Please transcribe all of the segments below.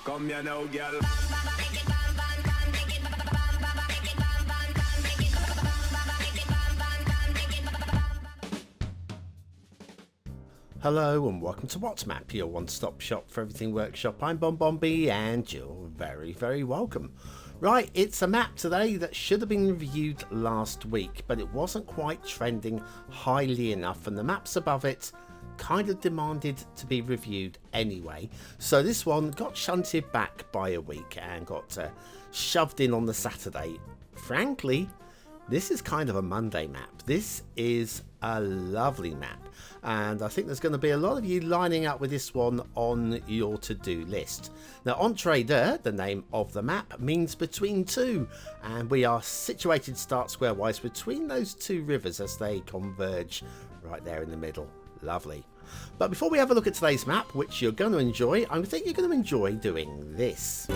Come here now, girl. Hello and welcome to What's Map, your one-stop shop for everything workshop. I'm BonBonB and you're very, very welcome. Right, it's a map today that should have been reviewed last week, but it wasn't quite trending highly enough and the maps above it kind of demanded to be reviewed anyway. So this one got shunted back by a week and got shoved in on the Saturday. Frankly, this is kind of a Monday map. This is a lovely map and I think there's going to be a lot of you lining up with this one on your to-do list. Now, Entre-Deux, the name of the map, means between two, and we are situated start square wise between those two rivers as they converge right there in the middle. Lovely. But before we have a look at today's map, which you're going to enjoy, I think you're going to enjoy doing this.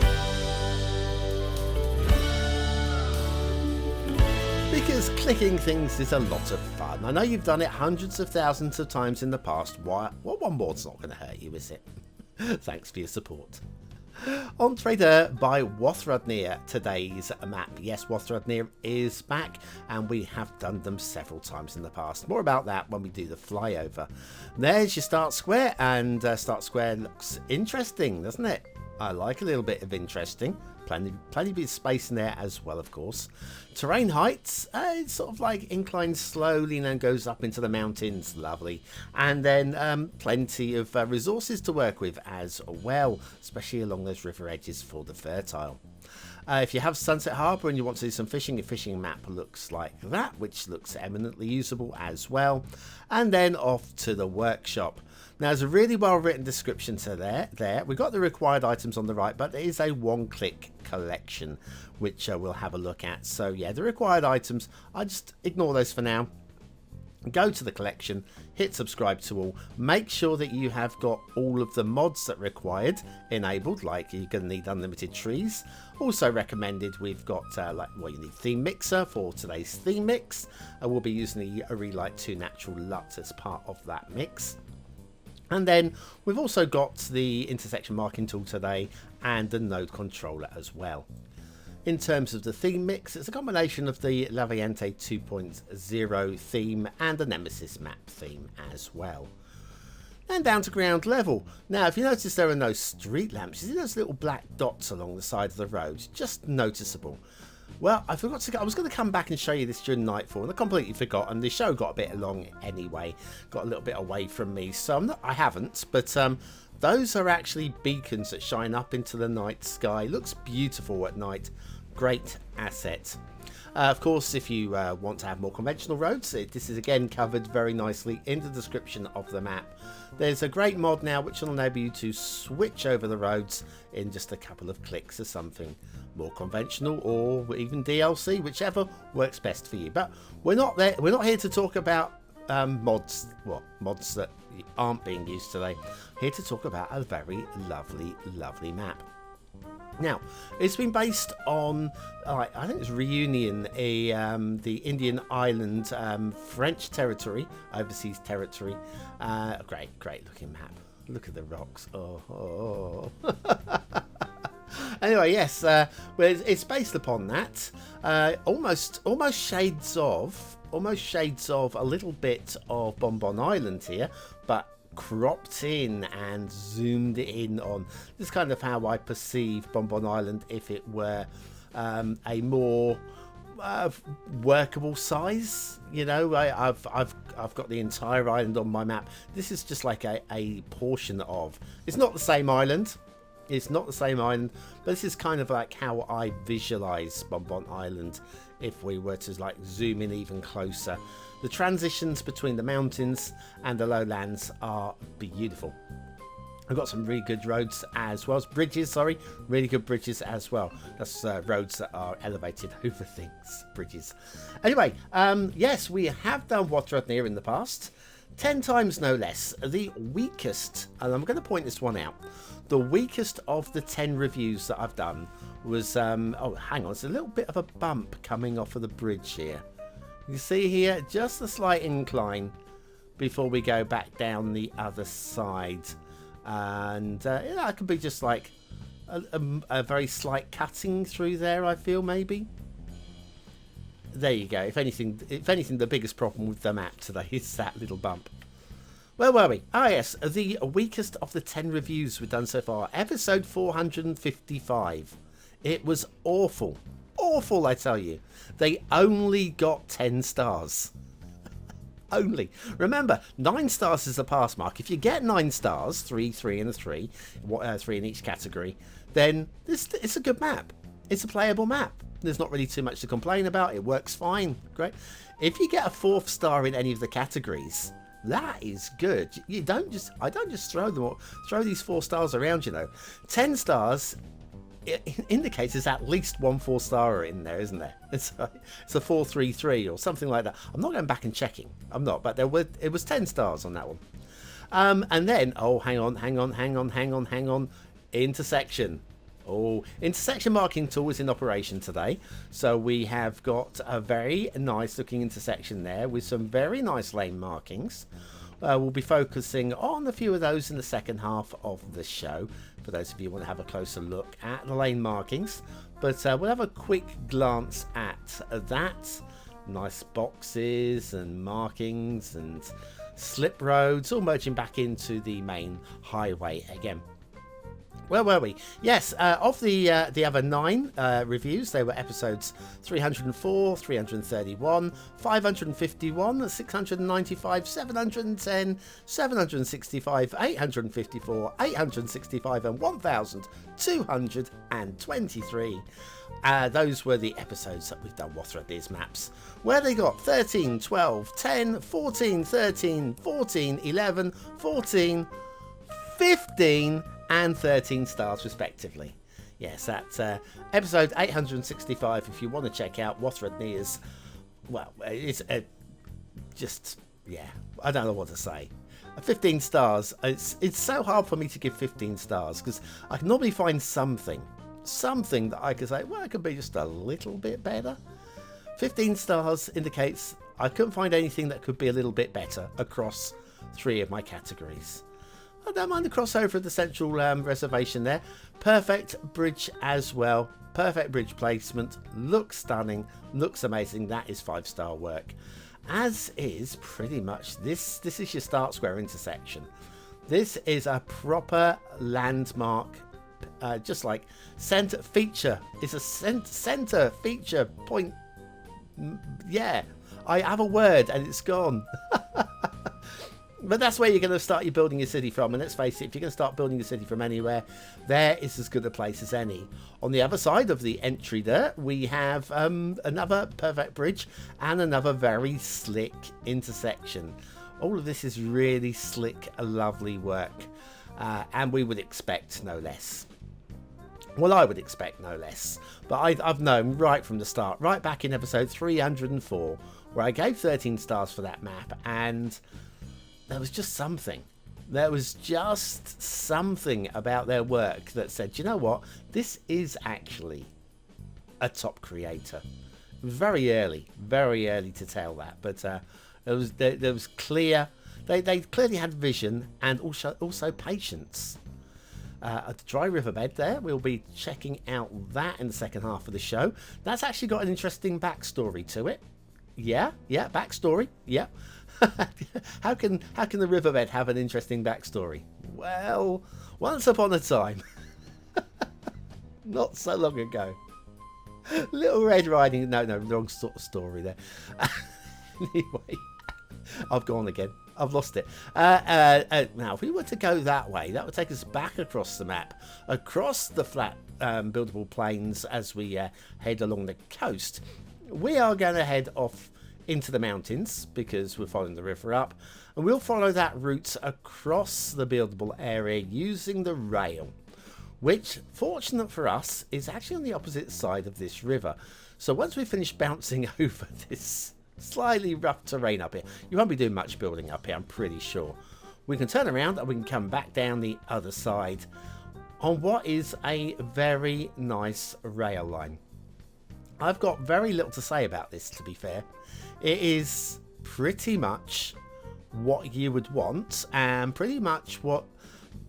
Because clicking things is a lot of fun. I know you've done it hundreds of thousands of times in the past. Well, one board's not going to hurt you, is it? Thanks for your support. Entre-Deux by Wafthrudnit, today's map. Yes, Wafthrudnit is back and we have done them several times in the past. More about that when we do the flyover. There's your start square, and start square looks interesting, doesn't it? I like a little bit of interesting. Plenty of space in there as well, of course. Terrain heights, it's sort of like inclines slowly and then goes up into the mountains. Lovely. And then plenty of resources to work with as well, especially along those river edges for the fertile. If you have Sunset Harbour and you want to do some fishing, your fishing map looks like that, which looks eminently usable as well. And then off to the workshop. Now, there's a really well written description to there. We've got the required items on the right, but it is a one-click collection, which we'll have a look at. So yeah, the required items, I just ignore those for now. Go to the collection, hit subscribe to all, make sure that you have got all of the mods that are required enabled, like you're going to need unlimited trees. Also recommended, we've got you need theme mixer for today's theme mix, and we'll be using the Relight 2 natural LUT as part of that mix. And then we've also got the intersection marking tool today and the node controller as well. In terms of the theme mix, it's a combination of the La Variante 2.0 theme and the Nemesis map theme as well. And down to ground level. Now, if you notice there are no street lamps, you see those little black dots along the side of the road, just noticeable. Well, I forgot to. I was going to come back and show you this during nightfall, and I completely forgot. And the show got a bit long anyway, got a little bit away from me, so I haven't. But those are actually beacons that shine up into the night sky. Looks beautiful at night. Great asset. Of course, if you want to have more conventional roads, this is again covered very nicely in the description of the map. There's a great mod now which will enable you to switch over the roads in just a couple of clicks or something. More conventional or even DLC, whichever works best for you. But we're not there. We're not here to talk about mods that aren't being used today. Here to talk about a very lovely map. Now, it's been based on, I think it's Reunion, the Indian island, French territory, overseas territory. Great looking map. Look at the rocks. Oh. Anyway, yes, well, it's based upon that. Almost shades of a little bit of Bonbon Island here, but cropped in and zoomed in on. This is kind of how I perceive Bonbon Island if it were a more workable size. You know, I've got the entire island on my map. This is just like a portion of. It's not the same island. It's not the same island, but this is kind of like how I visualize Bonbon Island if we were to like zoom in even closer. The transitions between the mountains and the lowlands are beautiful. I've got some really good roads as well as bridges, really good bridges as well. That's roads that are elevated over things, bridges. Anyway, yes, we have done Wafthrudnit in the past. 10 times no less. The weakest, and I'm going to point this one out, the weakest of the 10 reviews that I've done was, oh, hang on, it's a little bit of a bump coming off of the bridge here. You see here, just a slight incline before we go back down the other side. And that could be just like a very slight cutting through there, I feel, maybe. There you go. If anything, the biggest problem with the map today is that little bump. Where were we? Ah, yes, the weakest of the 10 reviews we've done so far. Episode 455. It was awful. Awful, I tell you. They only got 10 stars. Only. Remember, 9 stars is the pass mark. If you get 9 stars, 3, 3 and a 3, 3 in each category, then it's a good map. It's a playable map. There's not really too much to complain about. It works fine. Great. If you get a 4th star in any of the categories, that is good. I don't just throw these 4 stars around, you know. 10 stars, it indicates there's at least one 4-star in there, isn't there? It's a 433 or something like that. I'm not going back and checking. I'm not, but it was 10 stars on that one. And then, oh, hang on. Intersection. Oh, intersection marking tool is in operation today. So we have got a very nice looking intersection there with some very nice lane markings. We'll be focusing on a few of those in the second half of the show, for those of you who want to have a closer look at the lane markings. But we'll have a quick glance at that. Nice boxes and markings and slip roads all merging back into the main highway again. Where were we? Yes, of the other 9 reviews, they were episodes 304, 331, 551, 695, 710, 765, 854, 865 and 1223. Those were the episodes that we've done Wafthrudnit maps, where they got 13, 12, 10, 14, 13, 14, 11, 14, 15 and 13 stars respectively. Yes, that's episode 865 if you want to check out Wafthrudnit. Well, it's just, yeah, I don't know what to say. 15 stars, it's so hard for me to give 15 stars because I can normally find something that I could say, well, it could be just a little bit better. 15 stars indicates I couldn't find anything that could be a little bit better across 3 of my categories. I don't mind the crossover of the central reservation there. Perfect bridge as well. Perfect bridge placement. Looks stunning. Looks amazing. That is 5-star work. As is pretty much this is your start square intersection. This is a proper landmark. Just like center feature. It's a center feature point. Yeah. I have a word and it's gone. But that's where you're going to start your building your city from. And let's face it, if you're going to start building your city from anywhere, there is as good a place as any. On the other side of the Entre-Deux, we have another perfect bridge and another very slick intersection. All of this is really slick, lovely work. And we would expect no less. Well, I would expect no less. But I've known right from the start, right back in episode 304, where I gave 13 stars for that map, and there was just something. There was just something about their work that said, you know what? This is actually a top creator. Very early to tell that. But there was clear. They clearly had vision and also patience. A dry riverbed there. We'll be checking out that in the second half of the show. That's actually got an interesting backstory to it. Yeah, backstory. Yeah. How can the riverbed have an interesting backstory? Well, once upon a time, not so long ago, Little Red Riding. No, wrong sort of story there. Anyway, I've gone again. I've lost it. Now, if we were to go that way, that would take us back across the map, across the flat buildable plains as we head along the coast. We are going to head off into the mountains because we're following the river up, and we'll follow that route across the buildable area using the rail, which, fortunate for us, is actually on the opposite side of this river. So once we finish bouncing over this slightly rough terrain up here, you won't be doing much building up here, I'm pretty sure. We can turn around and we can come back down the other side on what is a very nice rail line. I've got very little to say about this, to be fair. It is pretty much what you would want and pretty much what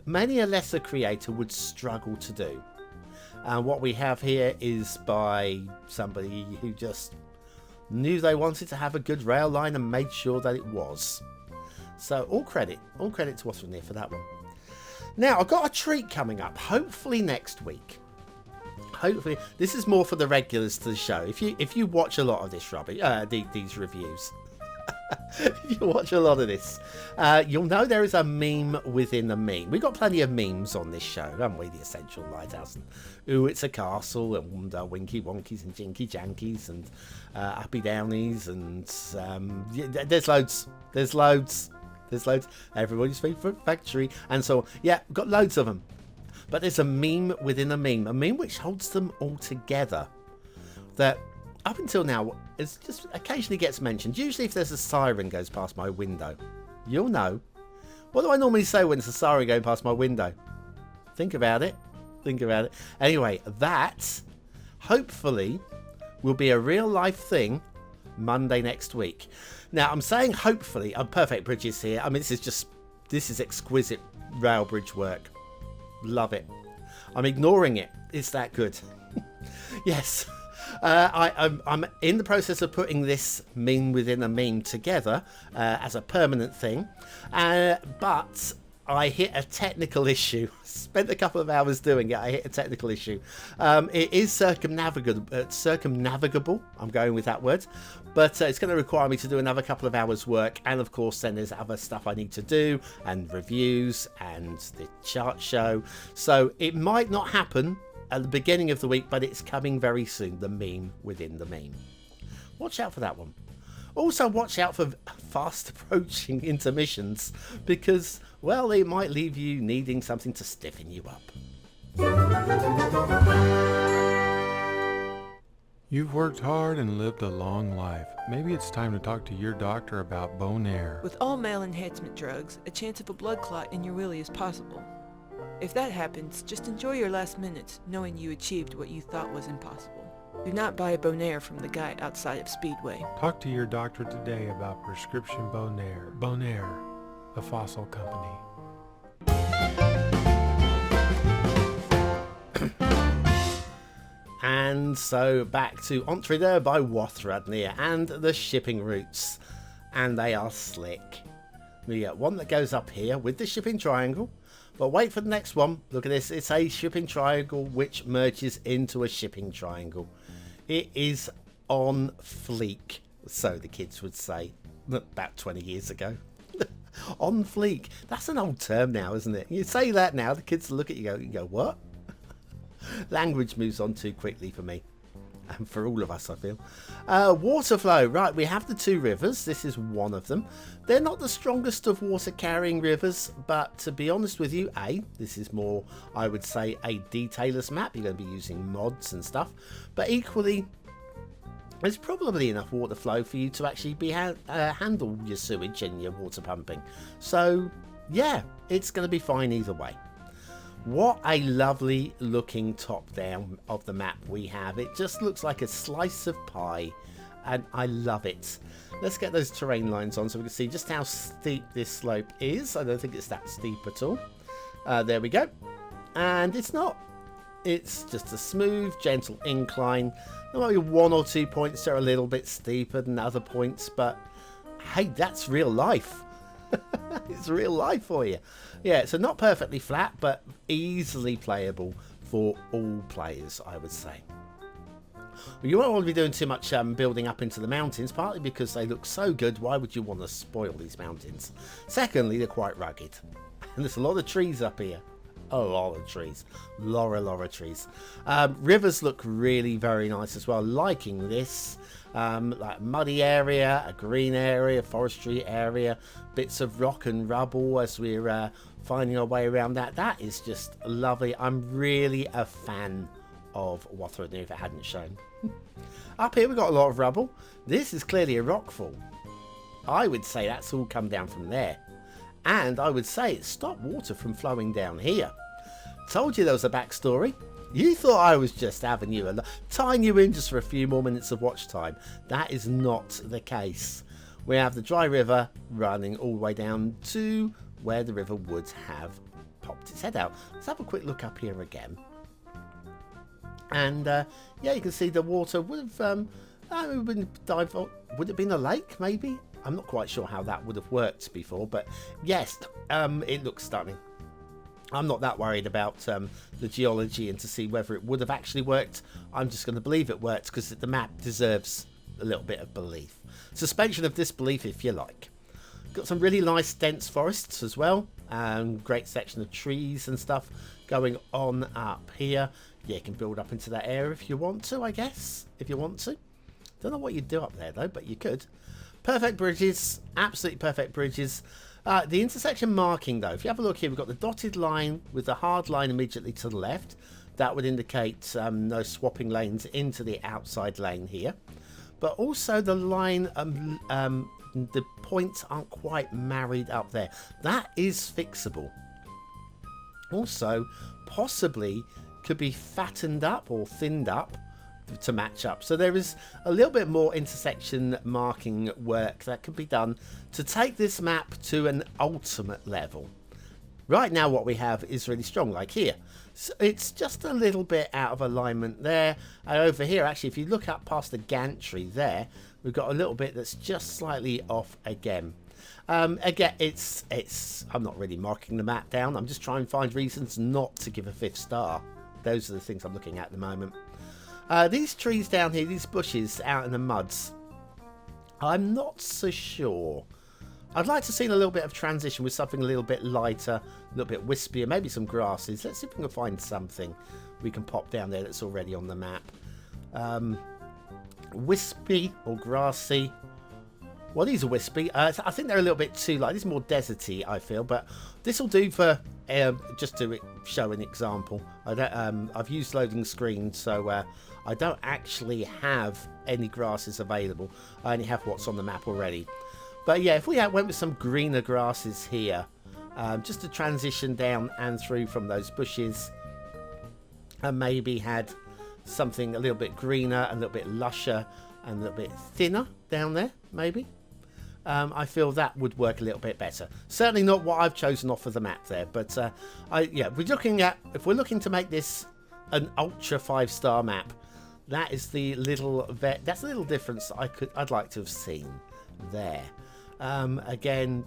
many a lesser creator would struggle to do. And what we have here is by somebody who just knew they wanted to have a good rail line and made sure that it was. So all credit to Wafthrudnit for that one. Now, I've got a treat coming up, hopefully next week. Hopefully, this is more for the regulars to the show. If you watch a lot of this rubbish, these reviews, if you watch a lot of this, you'll know there is a meme within a meme. We've got plenty of memes on this show, haven't we? The Essential Lighthouse, and Ooh, It's a Castle, and Winky Wonkies, and Jinky Jankies, and Uppy Downies, and yeah, there's loads. There's loads. Everybody's Favourite Factory, and so on. Yeah, we've got loads of them. But there's a meme within a meme which holds them all together. That up until now, it's just occasionally gets mentioned. Usually if there's a siren goes past my window, you'll know. What do I normally say when there's a siren going past my window? Think about it. Anyway, that hopefully will be a real life thing Monday next week. Now, I'm saying hopefully. I'm Perfect Bridges here. I mean, this is exquisite rail bridge work. Love it. I'm ignoring it. It's that good. Yes. I'm in the process of putting this meme within a meme together as a permanent thing. But I hit a technical issue. Spent a couple of hours doing it. I hit a technical issue. It is circumnavigable. I'm going with that word. But it's going to require me to do another couple of hours work. And of course, then there's other stuff I need to do, and reviews and the chart show. So it might not happen at the beginning of the week, but it's coming very soon. The meme within the meme. Watch out for that one. Also, watch out for fast approaching intermissions, because, well, it might leave you needing something to stiffen you up. You've worked hard and lived a long life. Maybe it's time to talk to your doctor about bone air. With all male enhancement drugs, a chance of a blood clot in your willy is possible. If that happens, just enjoy your last minutes knowing you achieved what you thought was impossible. Do not buy a Bonaire from the guy outside of Speedway. Talk to your doctor today about prescription Bonaire. Bonaire, a fossil company. And so back to Entre-Deux by Wafthrudnit and the shipping routes. And they are slick. We get one that goes up here with the shipping triangle. But wait for the next one. Look at this. It's a shipping triangle which merges into a shipping triangle. It is on fleek, so the kids would say about 20 years ago. On fleek. That's an old term now, isn't it? You say that now, the kids look at you and go, what? Language moves on too quickly for me. And for all of us, I feel. Water flow. Right, we have the two rivers. This is one of them. They're not the strongest of water carrying rivers, but to be honest with you, this is more, I would say, a detailless map. You're going to be using mods and stuff. But equally, there's probably enough water flow for you to actually be handle your sewage and your water pumping. So, yeah, it's going to be fine either way. What a lovely looking top down of the map we have. It just looks like a slice of pie, and I love it. Let's get those terrain lines on so we can see just how steep this slope is. I don't think it's that steep at all. There we go. And it's not. It's just a smooth, gentle incline. There might be one or two points that are a little bit steeper than other points, but hey, that's real life. It's real life for you. Yeah, so not perfectly flat, but easily playable for all players, I would say. You won't want to be doing too much building up into the mountains, partly because they look so good. Why would you want to spoil these mountains? Secondly, they're quite rugged. And there's a lot of trees up here. A lot of trees. Laura trees. Rivers look really very nice as well. Liking this. Like muddy area, a green area, forestry area, bits of rock and rubble as we're finding our way around that. That is just lovely. I'm really a fan of Wafthrudnit if it hadn't shown. Up here we've got a lot of rubble. This is clearly a rockfall. I would say that's all come down from there. And I would say it stopped water from flowing down here. Told you there was a backstory. You thought I was just having you tying you in just for a few more minutes of watch time. That is not the case. We have the dry river running all the way down to where the river would have popped its head out. Let's have a quick look up here again. And yeah, you can see the water would have would it have been a lake maybe? I'm not quite sure how that would have worked before, but yes, it looks stunning. I'm not that worried about the geology and to see whether it would have actually worked. I'm just going to believe it worked because the map deserves a little bit of belief. Suspension of disbelief, if you like. Got some really nice dense forests as well. Great section of trees and stuff going on up here. Yeah, you can build up into that area if you want to, I guess. If you want to. Don't know what you'd do up there though, but you could. Perfect bridges. Absolutely perfect bridges. The intersection marking though, if you have a look here, we've got the dotted line with the hard line immediately to the left. That would indicate no swapping lanes into the outside lane here. But also the line, the points aren't quite married up there. That is fixable. Also, possibly could be fattened up or thinned up to match up. So there is a little bit more intersection marking work that could be done to take this map to an ultimate level. Right now what we have is really strong, like here. So it's just a little bit out of alignment there. And over here, actually, if you look up past the gantry there, we've got a little bit that's just slightly off again. Again, I'm not really marking the map down. I'm just trying to find reasons not to give a 5th star. Those are the things I'm looking at the moment. These trees down here, these bushes out in the muds, I'm not so sure. I'd like to see a little bit of transition with something a little bit lighter, a little bit wispier, maybe some grasses. Let's see if we can find something we can pop down there that's already on the map. Wispy or grassy. Well, these are wispy. I think they're a little bit too light. This is more deserty, I feel, but this will do for just to show an example. I've used loading screens, so I don't actually have any grasses available. I only have what's on the map already. But yeah, if we went with some greener grasses here, just to transition down and through from those bushes, and maybe had something a little bit greener, a little bit lusher, and a little bit thinner down there, maybe. I feel that would work a little bit better. Certainly not what I've chosen off of the map there, but yeah, if we're looking to make this an ultra 5-star map, that is the little difference I'd like to have seen there. Again,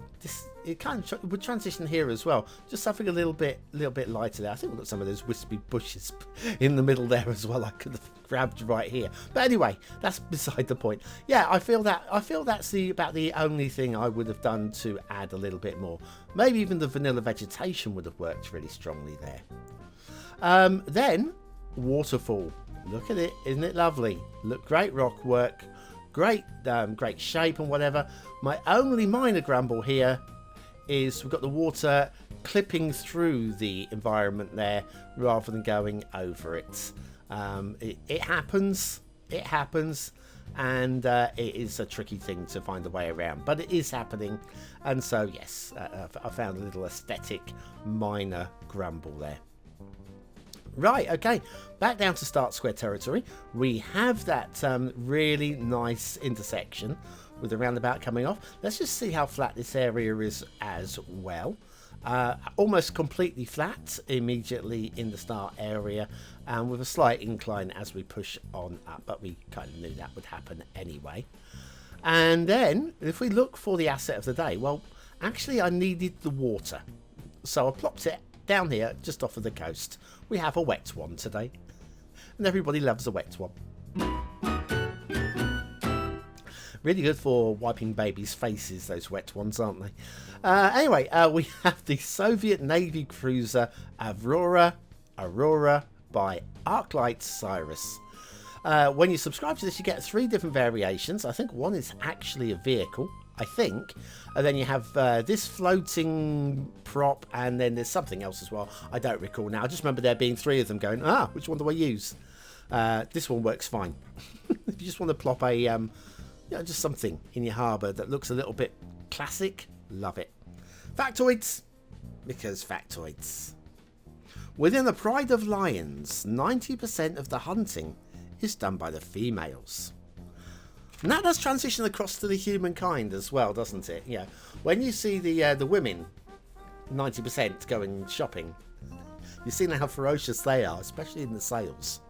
it kind of would transition here as well. Just something a little bit lighter there. I think we've got some of those wispy bushes in the middle there as well. I could have grabbed right here. But anyway, that's beside the point. Yeah, I feel that's about the only thing I would have done to add a little bit more. Maybe even the vanilla vegetation would have worked really strongly there. Then waterfall. Look at it, isn't it lovely? Look, great rock work. Great shape and whatever. My only minor grumble here is we've got the water clipping through the environment there rather than going over it. It happens, and it is a tricky thing to find a way around, but it is happening, and so yes, I found a little aesthetic minor grumble there. Right, okay, back down to start square territory. We have that really nice intersection with the roundabout coming off. Let's just see how flat this area is as well. Almost completely flat immediately in the start area, and with a slight incline as we push on up, but we kind of knew that would happen anyway. And then, if we look for the asset of the day, well, actually I needed the water. So I plopped it down here, just off of the coast. We have a wet one today. And everybody loves a wet one. Really good for wiping babies' faces, those wet ones, aren't they? Anyway, we have the Soviet Navy cruiser Avrora by Arclight Cyrus. When you subscribe to this, you get 3 different variations. I think one is actually a vehicle, I think. And then you have this floating prop, and then there's something else as well. I don't recall now. I just remember there being 3 of them going, which one do I use? This one works fine. If you just want to plop a, just something in your harbour that looks a little bit classic, love it. Factoids, because factoids. Within the Pride of Lions, 90% of the hunting is done by the females. And that does transition across to the humankind as well, doesn't it? Yeah. When you see the women, 90% going shopping, you see how ferocious they are, especially in the sales.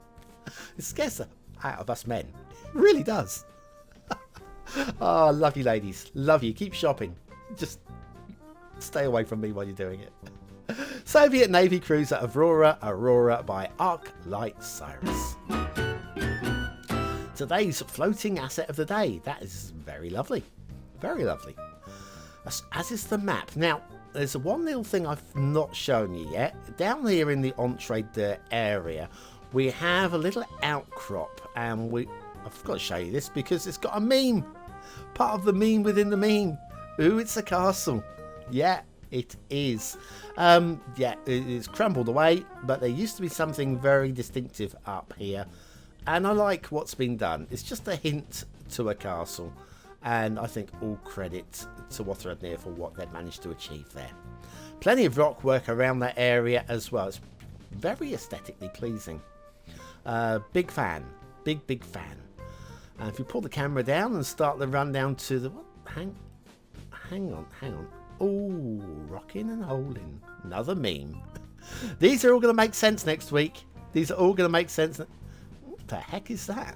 It scares the out of us men. It really does. Oh, love you, ladies. Love you. Keep shopping. Just stay away from me while you're doing it. Soviet Navy cruiser Aurora by ArcLight Cyrus. Today's floating asset of the day. That is very lovely. Very lovely. As is the map. Now, there's one little thing I've not shown you yet. Down here in the Entre-Deux area, we have a little outcrop. And I've got to show you this because it's got a meme. Part of the meme within the meme. Ooh, it's a castle. Yeah, it is. Yeah, it's crumbled away, but there used to be something very distinctive up here. And I like what's been done. It's just a hint to a castle. And I think all credit to Wafthrudnit for what they've managed to achieve there. Plenty of rock work around that area as well. It's very aesthetically pleasing. Big fan. Big fan. And if you pull the camera down and start the run down to the... Hang on. Oh, rocking and holding. Another meme. These are all going to make sense next week. These are all going to make sense. What the heck is that?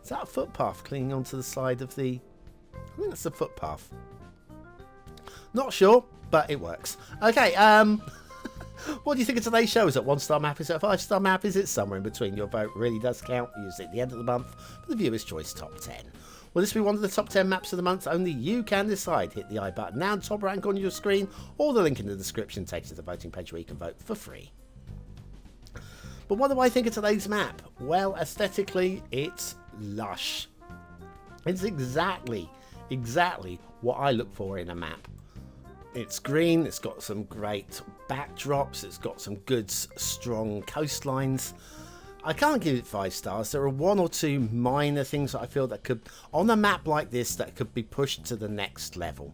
Is that a footpath clinging onto the side of the... I think that's a footpath. Not sure, but it works. Okay, what do you think of today's show? Is it a 1-star map? Is it a 5-star map? Is it somewhere in between? Your vote really does count. We use it at the end of the month for the viewer's choice top 10. Will this be one of the top 10 maps of the month? Only you can decide. Hit the I button now, top right corner of your screen, or the link in the description takes you to the voting page where you can vote for free. But what do I think of today's map? Well, aesthetically, it's lush. It's exactly what I look for in a map. It's green, it's got some great backdrops, it's got some good strong coastlines. I can't give it 5 stars. There are 1 or 2 minor things that I feel that could, on a map like this, that could be pushed to the next level.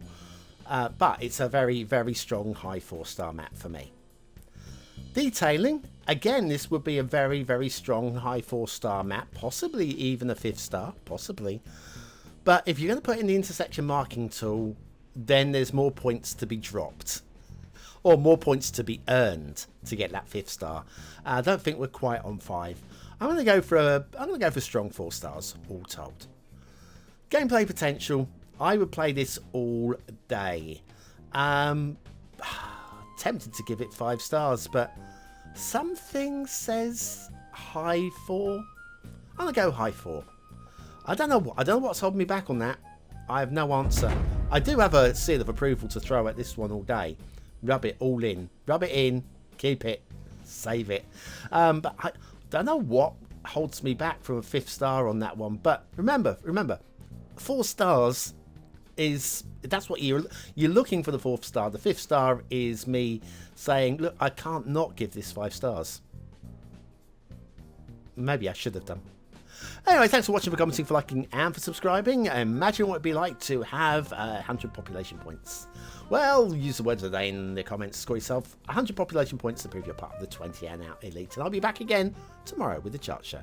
But it's a very strong high 4-star map for me. Detailing, again, this would be a very strong high 4-star map, possibly even a 5th star, possibly. But if you're going to put in the intersection marking tool, then there's more points to be dropped. Or more points to be earned to get that 5th star. I don't think we're quite on 5. I'm going to go for strong 4 stars, all told. Gameplay potential. I would play this all day. Tempted to give it 5 stars, but something says high 4. I'm going to go high 4. I don't know what's holding me back on that. I have no answer. I do have a seal of approval to throw at this one all day. Rub it all in. Rub it in. Keep it. Save it. But I don't know what holds me back from a 5th star on that one. But remember, 4 stars is... That's what you're looking for, the 4th star. The 5th star is me saying, look, I can't not give this 5 stars. Maybe I should have done. Anyway, thanks for watching, for commenting, for liking, and for subscribing. Imagine what it'd be like to have 100 population points. Well, use the words of the day in the comments. Score yourself 100 population points to prove you're part of the 20 and out elite. And I'll be back again tomorrow with the chart show.